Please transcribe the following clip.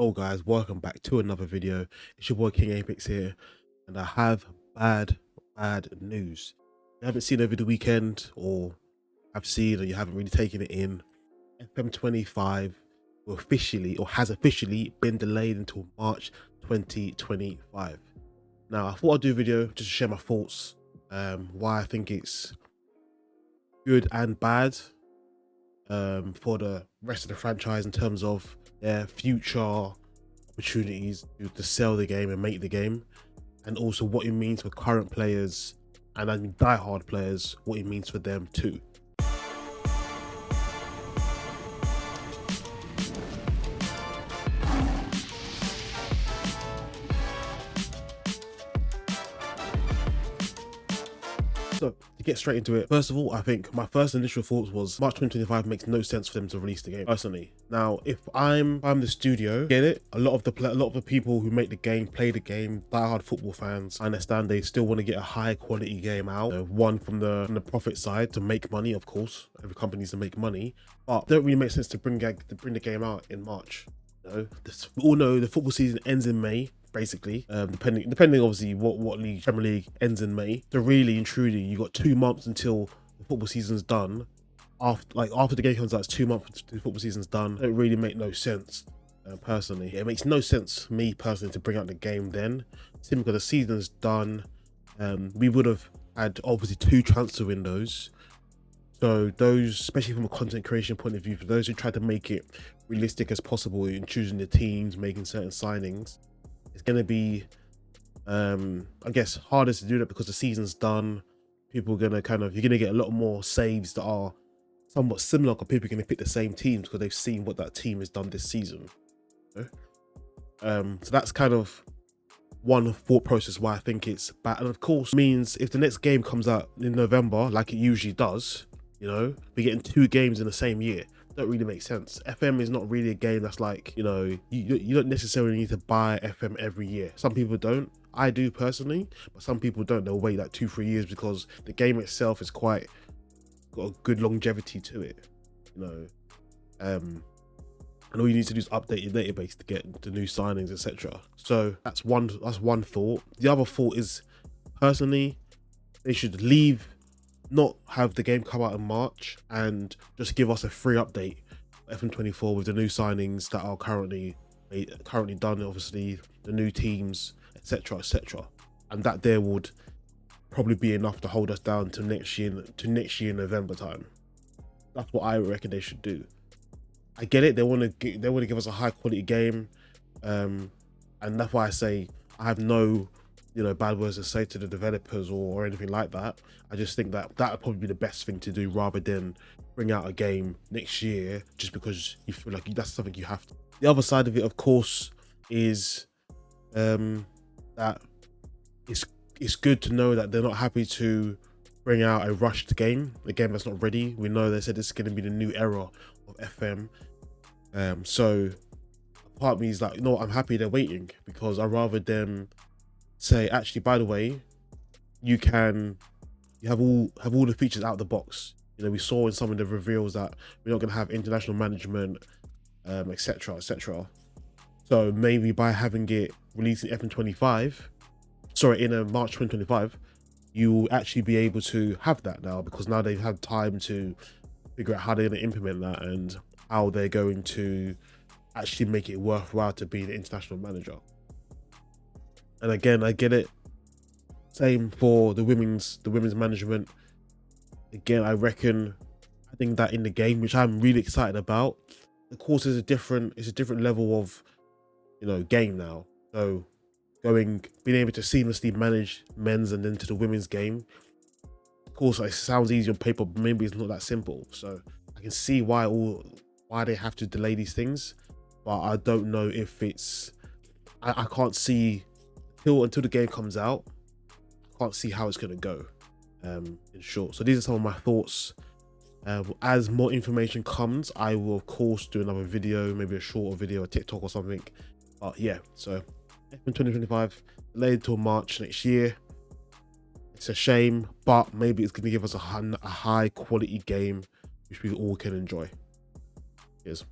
Oh guys, welcome back to another video. It's your boy King Apex here, and I have bad news. If you haven't seen over the weekend, or have seen, or you haven't really taken it in, FM25 has officially been delayed until March 2025. Now, I thought I'd do a video just to share my thoughts, why I think it's good and bad for the rest of the franchise in terms of their future opportunities to sell the game and make the game, and also what it means for current players and I mean die-hard players, what it means for them too. So to get straight into it, first of all, I think my first initial thoughts was March 2025 makes no sense for them to release the game personally. Now, if I'm the studio, get it. A lot of the people who make the game, play the game, diehard football fans. I understand they still want to get a high quality game out. One from the profit side to make money, of course. Every company needs to make money, but it don't really make sense to bring the game out in March. We all know the football season ends in May. Basically, depending obviously what league, Premier League ends in May. So really and truly, you got 2 months until the football season's done. After the game comes out, it's 2 months until the football season's done. It really make no sense. Personally, it makes no sense, me personally, to bring out the game then, simply because the season's done. We would have had obviously 2 transfer windows. So those, especially from a content creation point of view, for those who try to make it realistic as possible in choosing the teams, making certain signings, it's going to be, I guess, harder to do that because the season's done. People are going to you're going to get a lot more saves that are somewhat similar, because people are going to pick the same teams because they've seen what that team has done this season. So that's kind of one thought process why I think it's bad. And of course, means if the next game comes out in November, like it usually does, we're getting 2 games in the same year. Don't really make sense. FM is not really a game that's like, you don't necessarily need to buy FM every year. Some people don't. I do personally, but some people don't. They'll wait like 2-3 years because the game itself is got a good longevity to it, and all you need to do is update your database to get the new signings, etc. So that's one thought. The other thought is, personally, they should not have the game come out in March and just give us a free update FM24 with the new signings that are currently done, obviously the new teams, etc, and that there would probably be enough to hold us down to next year November time. That's what I reckon they should do. I get it, they want to give us a high quality game, and that's why I say I have no bad words to say to the developers or anything like that. I just think that would probably be the best thing to do, rather than bring out a game next year just because you feel like that's something you have to. The other side of it, of course, is that it's good to know that they're not happy to bring out a rushed game, a game that's not ready. We know they said this is going to be the new era of FM. So part of me is like, I'm happy they're waiting, because I'd rather them say, actually, by the way, you have all the features out of the box. We saw in some of the reveals that we're not going to have international management, etc. So maybe by having it released in March 2025, you will actually be able to have that now, because now they've had time to figure out how they're going to implement that and how they're going to actually make it worthwhile to be the international manager. And again, I get it. Same for the women's management. Again, I think that in the game, which I'm really excited about, of course, it's a different level of game now. So being able to seamlessly manage men's and then to the women's game, of course, it sounds easy on paper, but maybe it's not that simple. So I can see why they have to delay these things, but I don't know if it's, I can't see until the game comes out. I can't see how it's going to go, in short. So these are some of my thoughts. As more information comes, I will of course do another video, maybe a shorter video, a TikTok or something. But yeah, so in 2025 delayed till March next year. It's a shame, but maybe it's going to give us a high quality game which we all can enjoy. Cheers.